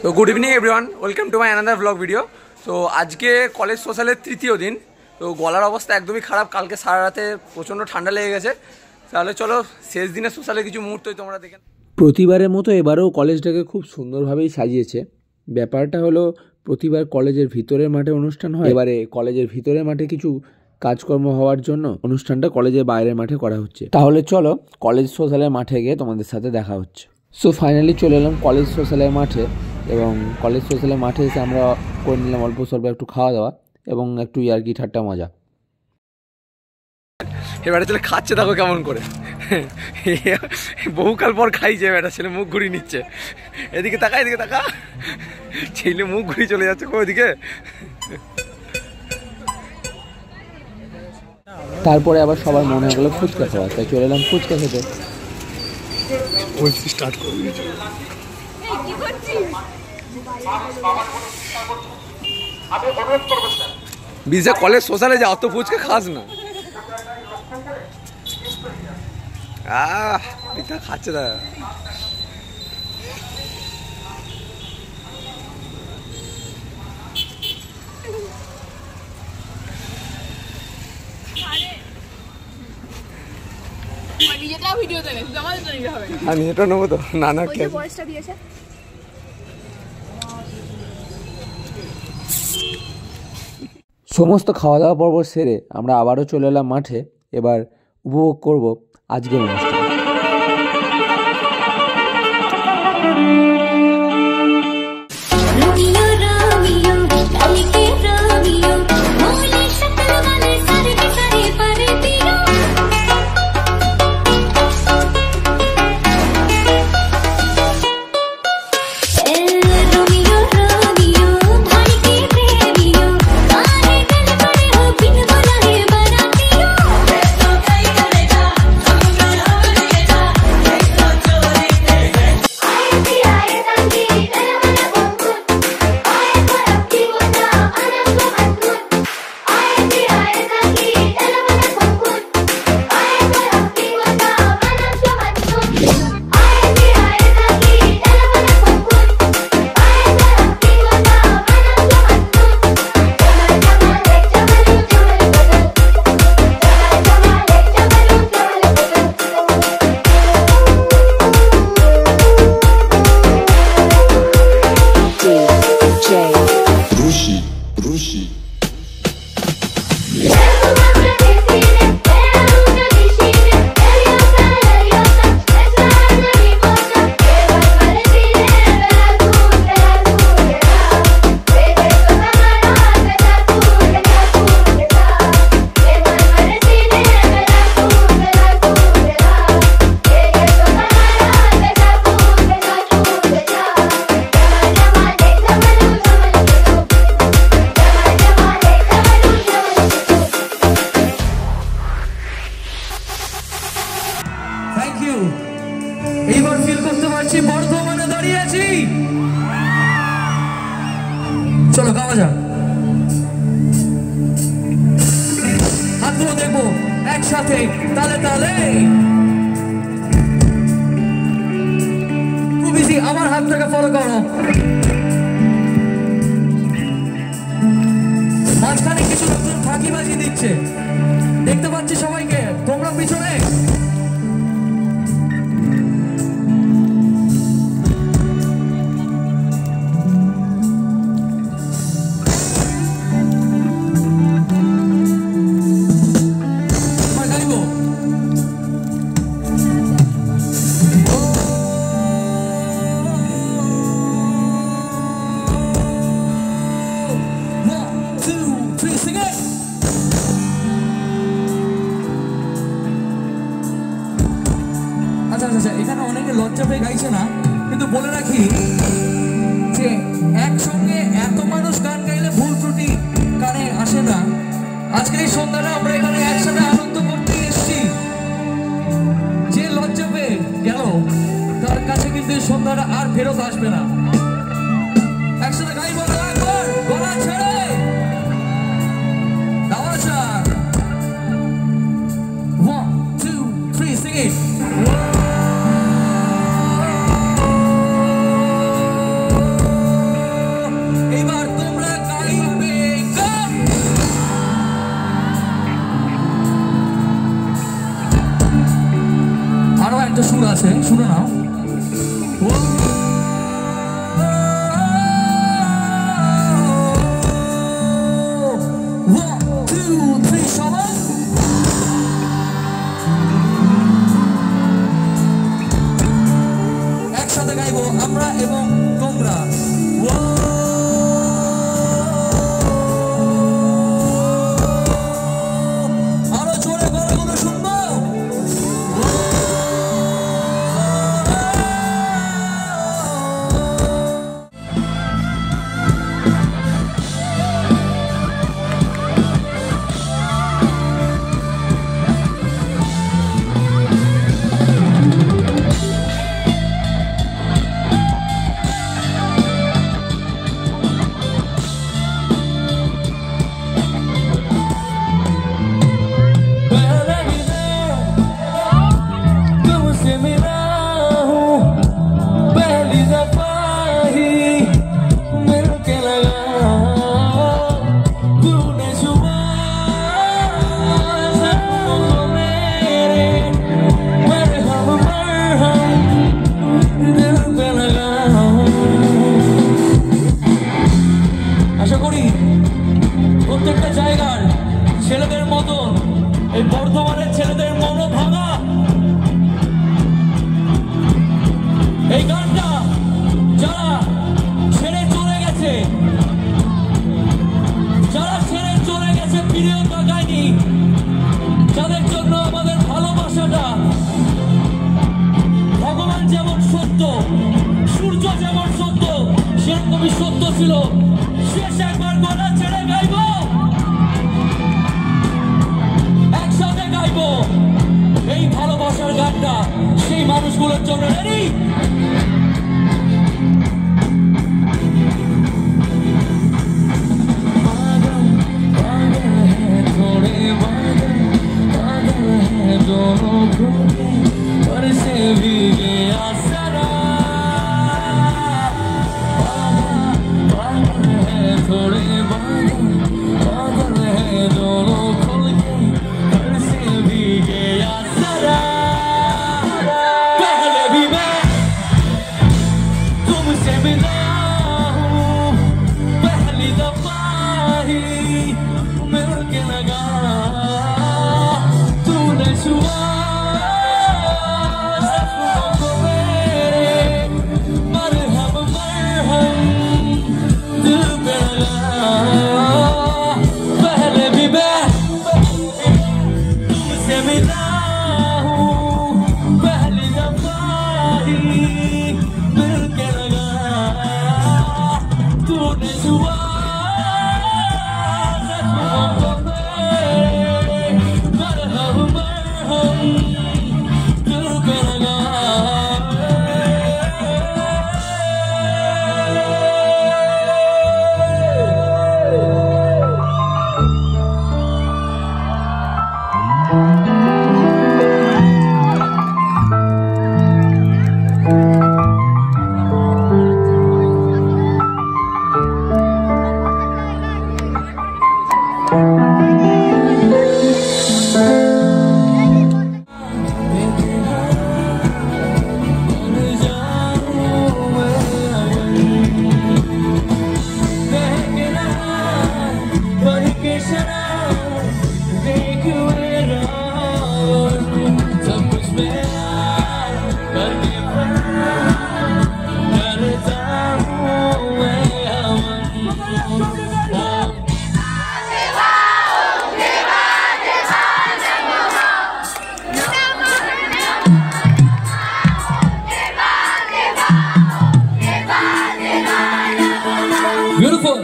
তো good evening everyone, welcome to my another blog video. তো আজকে কলেজ সোশ্যালের তৃতীয় দিন। তো গলার অবস্থা একদমই খারাপ, কালকে সারা রাতে প্রচণ্ড ঠান্ডা লেগে গেছে। তাহলে চলো শেষ দিনের সোশ্যালে কিছু মুহূর্তই তোমরা দেখেন। প্রতিবারের মতো এবারেও কলেজটাকে খুব সুন্দরভাবেই সাজিয়েছে। ব্যাপারটা হলো প্রতিবার কলেজের ভিতরের মাঠে অনুষ্ঠান হয়, এবারে কলেজের ভিতরের মাঠে কিছু কাজকর্ম হওয়ার জন্য অনুষ্ঠানটা কলেজের বাইরের মাঠে করা হচ্ছে। তাহলে চলো কলেজ সোশ্যালের মাঠে গিয়ে তোমাদের সাথে দেখা হচ্ছে। সো ফাইনালি চলে এলাম কলেজ সোশ্যালের মাঠে, এবং কলেজ সোশ্যালের মাঠে এসে আমরা করে নিলাম অল্প স্বল্প একটু খাওয়া দাওয়া এবং একটু ইয়ার্কি ঠাট্টা মজা। এবারে ছেলে খাচ্ছে, দেখো কেমন করে, বহুকাল পর খাইছে। এবারে ছেলে মুখ ঘুরিয়ে নিচ্ছে, এদিকে তাকা এদিকে তাকা, ছেলে মুখ ঘুরিয়ে চলে যাচ্ছে ওইদিকে। তারপরে আবার সবার মনে হয়ে গেলো ফুচকা খাওয়া, তাই চলে এলাম ফুচকা খেতে। বিজা কলেজ সোশ্যালে যা, অত ফুচকা খাস না। খাচ্ছে দাদা। আমি এটা নেবো তো, না না সমস্ত খাওয়া দাওয়া পর্ব সেরে আমরা আবারও চলে এলাম মাঠে। এবার উপভোগ করব আজকের অনুষ্ঠান। এইবার ফিল করতে পারছি বর্ধমানে দাঁড়িয়ে আছি। চলো খাওয়া যাক, হাতগুলো দেখবো একসাথে তালে তালে। খুব ইজি, আমার হাতটাকে ফলো করো। মাঝখানে কিছু লোকজন ফাঁকিবাজি দিচ্ছে, দেখতে পাচ্ছি সবাইকে। তোমরা পিছনে এখানে অনেকে লজ্জা পেয়ে গাইছে না, কিন্তু বলে রাখি যে একসঙ্গে এত মানুষ গান গাইলে ভুল ত্রুটি কানে আসে না। আজকের এই সন্ধ্যাটা আমরা এখানে একসাথে আনন্দ করতে এসেছি। যে লজ্জা পেয়ে গেল তার কাছে কিন্তু এই সন্ধ্যাটা আর ফেরত আসবে না। একসাথে গাইব একবার, গলা ছেড়ে গাওয়া যাক। 1 2 3 sing it. আছে, শুনে নাও। একসাথে গাইবো আমরা এবং তোমরা। আরো জোরে গলাগুলো শুনবো। আশা করি প্রত্যেকটা জায়গার ছেলেদের মতন এই বর্ধমানের ছেলেদের মনও ভাঙা এই গানটা যারা ছেড়ে চলে গেছে, ফিরেও তাকায়নি, যাদের জন্য আমাদের ভালোবাসাটা ভগবান যেমন সত্য, সূর্য যেমন সত্য, সেরকমই সত্য ছিল। শেষ একবার গলা ছেড়ে গাইবো, একসাথে গাইবো এই ভালোবাসার গানটা সেই মানুষগুলোর জন্য। রেডি? Beautiful.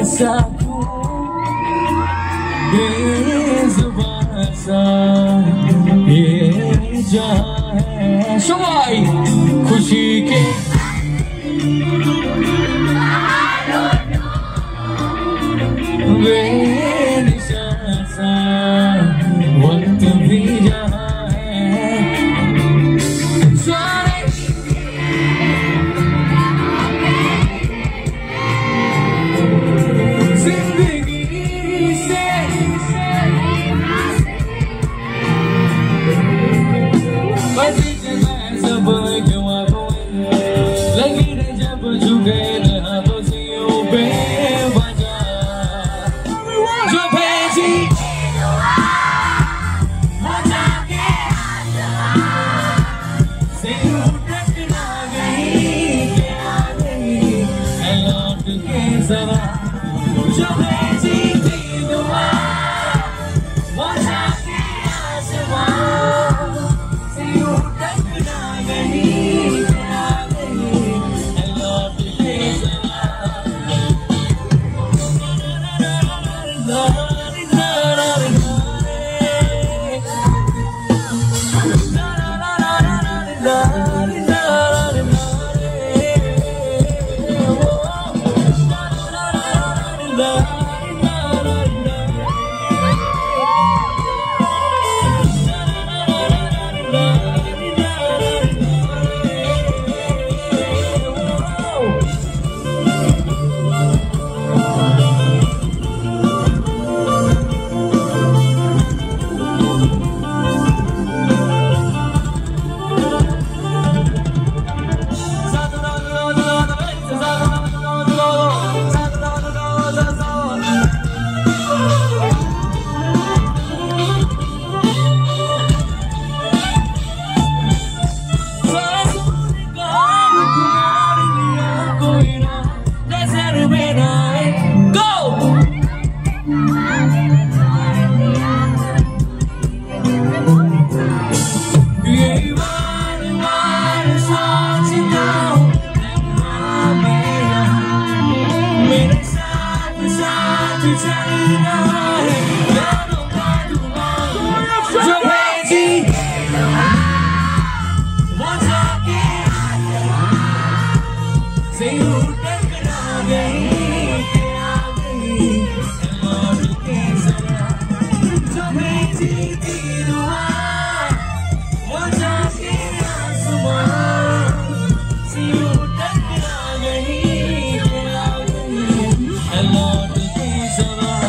ऐसा क्यों बेजुबान सा ये जहां है शुमाई खुशी के बेनिशान सा वक्त भी जहां है सारे जिंदगी से बची जगह सब क्यों लगी रे जब झुके हाथों से पे बजा जो भेजी से टकरा गई क्या गई लौट के जरा जो भेजी थी दुआ मजा के आसमां से टकरा गई क्या गई लौट के जरा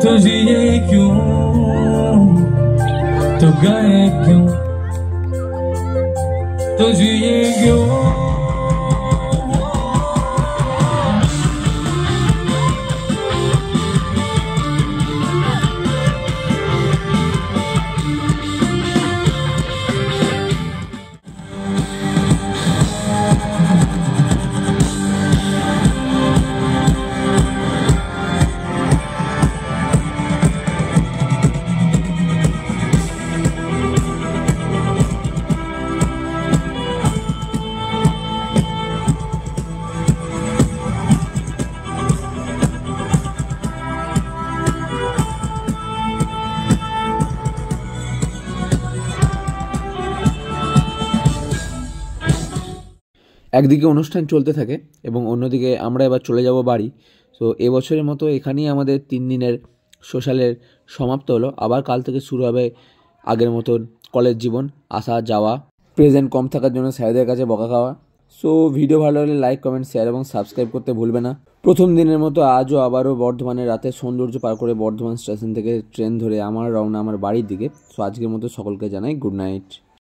तुझे ये क्यों तो गए क्यों तुझे ये क्यों একদিকে অনুষ্ঠান চলতে থাকে এবং অন্যদিকে আমরা এবার চলে যাব বাড়ি। তো এবছরের মতো এখানেই আমাদের 3 দিনের সোশ্যালের সমাপ্ত হলো। আবার কাল থেকে শুরু হবে আগের মতন কলেজ জীবন, আসা যাওয়া, প্রেজেন্ট কম থাকার জন্য স্যারদের কাছে বকা খাওয়া। সো ভিডিও ভালো লাগলে লাইক, কমেন্ট, শেয়ার এবং সাবস্ক্রাইব করতে ভুলবে না। প্রথম দিনের মতো আজও আবারও বর্ধমানের রাতের সৌন্দর্য পার করে বর্ধমান স্টেশন থেকে ট্রেন ধরে আমার রওনা আমার বাড়ির দিকে। সো আজকের মতো সকলকে জানাই গুড নাইট।